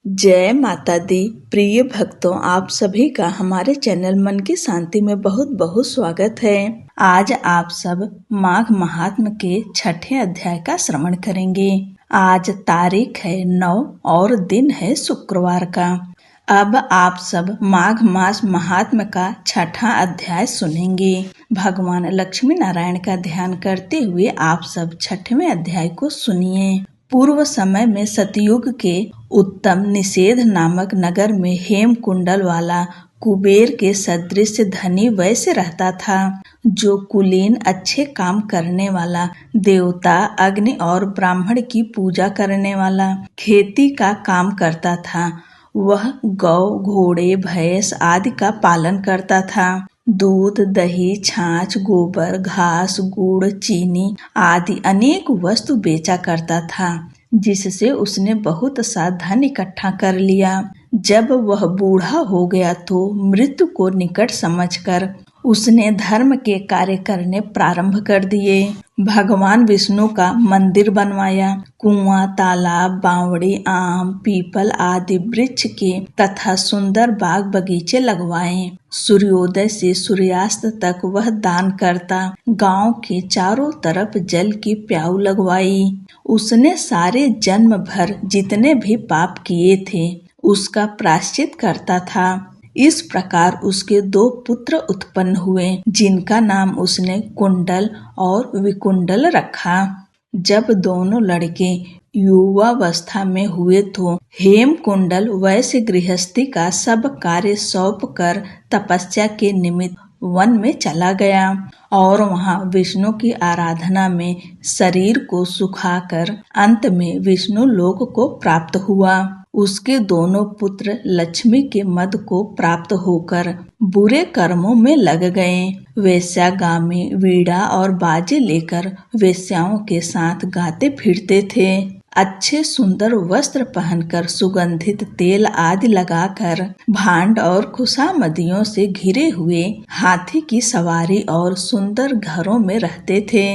जय माता दी। प्रिय भक्तों, आप सभी का हमारे चैनल मन की शांति में बहुत बहुत स्वागत है। आज आप सब माघ महात्म के छठे अध्याय का श्रवण करेंगे। आज तारीख है 9 और दिन है शुक्रवार का। अब आप सब माघ मास महात्म का छठा अध्याय सुनेंगे। भगवान लक्ष्मी नारायण का ध्यान करते हुए आप सब छठवें अध्याय को सुनिए। पूर्व समय में सतयुग के उत्तम निषेध नामक नगर में हेम कुंडल वाला कुबेर के सदृश धनी वैश्य रहता था, जो कुलीन अच्छे काम करने वाला, देवता, अग्नि और ब्राह्मण की पूजा करने वाला, खेती का काम करता था। वह गौ, घोड़े, भैंस आदि का पालन करता था। दूध, दही, छाछ, गोबर, घास, गुड़, चीनी आदि अनेक वस्तु बेचा करता था, जिससे उसने बहुत सा धन इकट्ठा कर लिया। जब वह बूढ़ा हो गया तो मृत्यु को निकट समझकर उसने धर्म के कार्य करने प्रारंभ कर दिए। भगवान विष्णु का मंदिर बनवाया। कुआं, तालाब, बावड़ी, आम, पीपल आदि वृक्ष के तथा सुंदर बाग बगीचे लगवाए। सूर्योदय से सूर्यास्त तक वह दान करता। गांव के चारों तरफ जल की प्याऊ लगवाई। उसने सारे जन्म भर जितने भी पाप किए थे उसका प्रायश्चित करता था। इस प्रकार उसके 2 पुत्र उत्पन्न हुए, जिनका नाम उसने कुंडल और विकुंडल रखा। जब दोनों लड़के युवावस्था में हुए तो हेम कुंडल वैश्य गृहस्थी का सब कार्य सौंप कर तपस्या के निमित्त वन में चला गया और वहां विष्णु की आराधना में शरीर को सुखाकर अंत में विष्णु लोक को प्राप्त हुआ। उसके दोनों पुत्र लक्ष्मी के मद को प्राप्त होकर बुरे कर्मों में लग गए। वेश्यागामी वीणा और बाजे लेकर वेश्याओं के साथ गाते फिरते थे। अच्छे सुंदर वस्त्र पहनकर सुगंधित तेल आदि लगाकर भांड और खुशामदियों से घिरे हुए हाथी की सवारी और सुंदर घरों में रहते थे।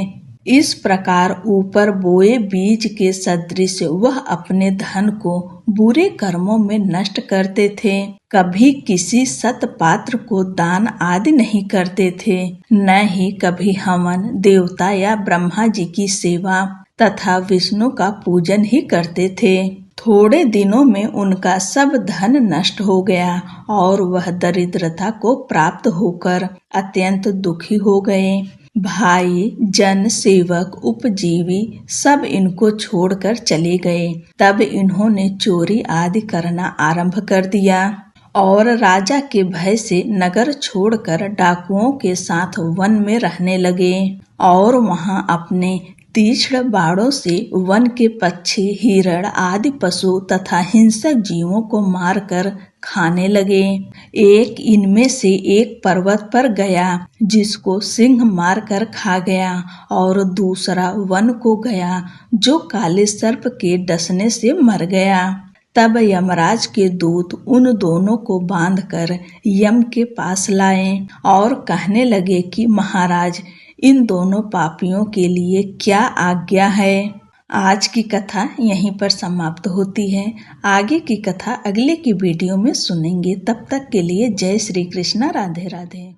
इस प्रकार ऊपर बोए बीज के सदृश वह अपने धन को बुरे कर्मों में नष्ट करते थे। कभी किसी सत पात्र को दान आदि नहीं करते थे, न ही कभी हवन, देवता या ब्रह्मा जी की सेवा तथा विष्णु का पूजन ही करते थे। थोड़े दिनों में उनका सब धन नष्ट हो गया और वह दरिद्रता को प्राप्त होकर अत्यंत दुखी हो गए। भाई, जन, सेवक, उपजीवी सब इनको छोड़कर चले गए। तब इन्होंने चोरी आदि करना आरंभ कर दिया और राजा के भय से नगर छोड़कर डाकुओं के साथ वन में रहने लगे और वहां अपने तीक्ष्ण बाणों से वन के पक्षी, हिरण आदि पशु तथा हिंसक जीवों को मारकर खाने लगे। एक इनमें से एक पर्वत पर गया, जिसको सिंह मारकर खा गया, और दूसरा वन को गया, जो काले सर्प के डसने से मर गया। तब यमराज के दूत उन दोनों को बांधकर यम के पास लाए और कहने लगे कि महाराज, इन दोनों पापियों के लिए क्या आज्ञा है। आज की कथा यहीं पर समाप्त होती है। आगे की कथा अगले की वीडियो में सुनेंगे। तब तक के लिए जय श्री कृष्णा, राधे राधे।